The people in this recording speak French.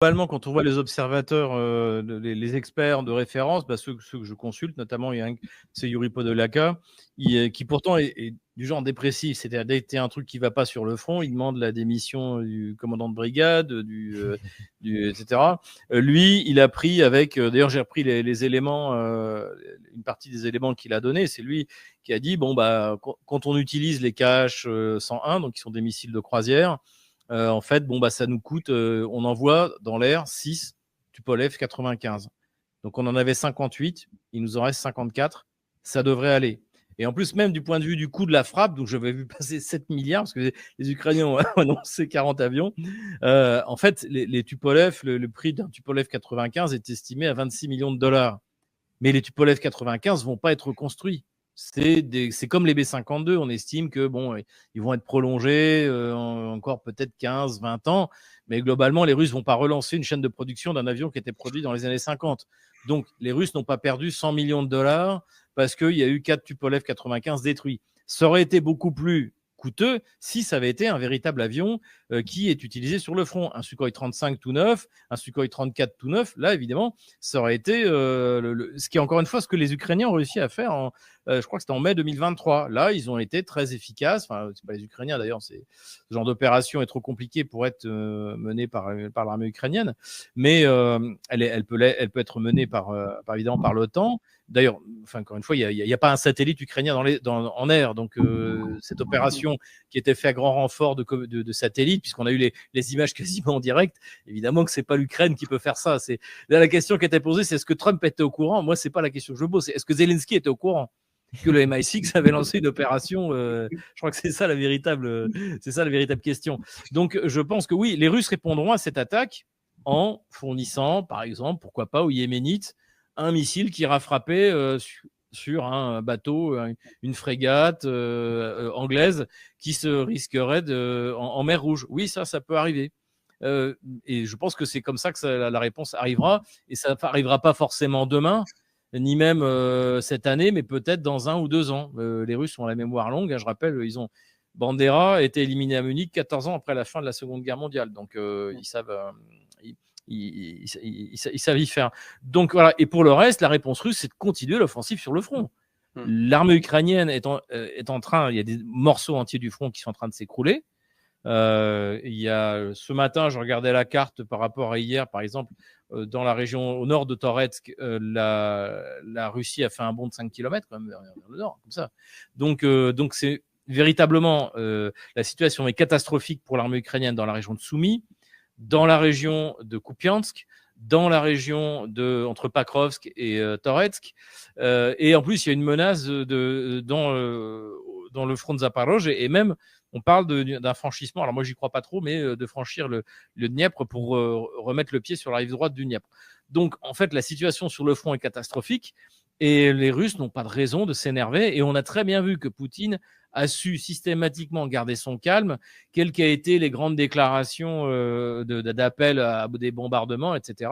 Globalement, quand on voit les observateurs, les experts de référence, bah, ceux que je consulte, notamment, il y a un, c'est Yuri Podolaka, qui pourtant est du genre dépressif. C'est-à-dire, dès qu'il y a un truc qui ne va pas sur le front, il demande la démission du commandant de brigade, etc. Lui, il a pris avec. D'ailleurs, j'ai repris les éléments, une partie des éléments qu'il a donnés. C'est lui qui a dit bon, bah, quand on utilise les KH-101, donc qui sont des missiles de croisière, en fait, bon, bah, ça nous coûte, on envoie dans l'air 6 Tupolev 95. Donc on en avait 58, il nous en reste 54, ça devrait aller. Et en plus, même du point de vue du coût de la frappe, donc j'avais vu passer 7 milliards, parce que les Ukrainiens ont annoncé 40 avions. En fait, les Tupolev, le prix d'un Tupolev 95 est estimé à 26 millions de dollars. Mais les Tupolev 95 vont pas être construits. C'est comme les B-52, on estime que bon, ils vont être prolongés encore peut-être 15, 20 ans, mais globalement, les Russes vont pas relancer une chaîne de production d'un avion qui était produit dans les années 50. Donc, les Russes n'ont pas perdu 100 millions de dollars parce qu'il y a eu 4 Tupolev 95 détruits. Ça aurait été beaucoup plus coûteux si ça avait été un véritable avion qui est utilisé sur le front. Un Sukhoi 35 tout neuf, un Sukhoi 34 tout neuf, là, évidemment, ça aurait été ce qui est encore une fois ce que les Ukrainiens ont réussi à faire je crois que c'était en mai 2023. Là, ils ont été très efficaces. Enfin, c'est pas les Ukrainiens d'ailleurs. Ce genre d'opération est trop compliqué pour être menée par l'armée ukrainienne, mais elle peut être menée évidemment par l'OTAN. D'ailleurs, enfin, encore une fois, il n'y a pas un satellite ukrainien en air. Donc, cette opération qui était faite à grand renfort de satellites, puisqu'on a eu les images quasiment en direct, évidemment que ce n'est pas l'Ukraine qui peut faire ça. Là, la question qui était posée, c'est est-ce que Trump était au courant? Moi, ce n'est pas la question que je pose. C'est est-ce que Zelensky était au courant que le MI6 avait lancé une opération je crois que c'est ça la véritable question. Donc, je pense que oui, les Russes répondront à cette attaque en fournissant, par exemple, pourquoi pas aux Yéménites, un missile qui ira frapper sur un bateau, une frégate anglaise qui se risquerait en mer Rouge. Oui, ça peut arriver. Et je pense que c'est comme ça que la réponse arrivera. Et ça n'arrivera pas forcément demain, ni même cette année, mais peut-être dans 1 ou 2 ans. Les Russes ont la mémoire longue. Je rappelle, Bandera a été éliminé à Munich 14 ans après la fin de la Seconde Guerre mondiale. Donc, ils savent. Ils savent y faire. Donc voilà. Et pour le reste, la réponse russe, c'est de continuer l'offensive sur le front. L'armée ukrainienne est en train, il y a des morceaux entiers du front qui sont en train de s'écrouler. Il y a ce matin, je regardais la carte par rapport à hier, par exemple, dans la région au nord de Toretsk, la Russie a fait un bond de 5 km quand même vers le nord, comme ça. Donc c'est véritablement la situation est catastrophique pour l'armée ukrainienne dans la région de Soumy, dans la région de Kupiansk, dans la région entre Pakrovsk et Toretsk. Et en plus, il y a une menace dans le front de Zaporozhye et même on parle d'un franchissement. Alors moi, j'y crois pas trop, mais de franchir le Dniepr pour remettre le pied sur la rive droite du Dniepr. Donc, en fait, la situation sur le front est catastrophique et les Russes n'ont pas de raison de s'énerver. Et on a très bien vu que Poutine a su systématiquement garder son calme, quelles qu'aient été les grandes déclarations d'appel à des bombardements, etc.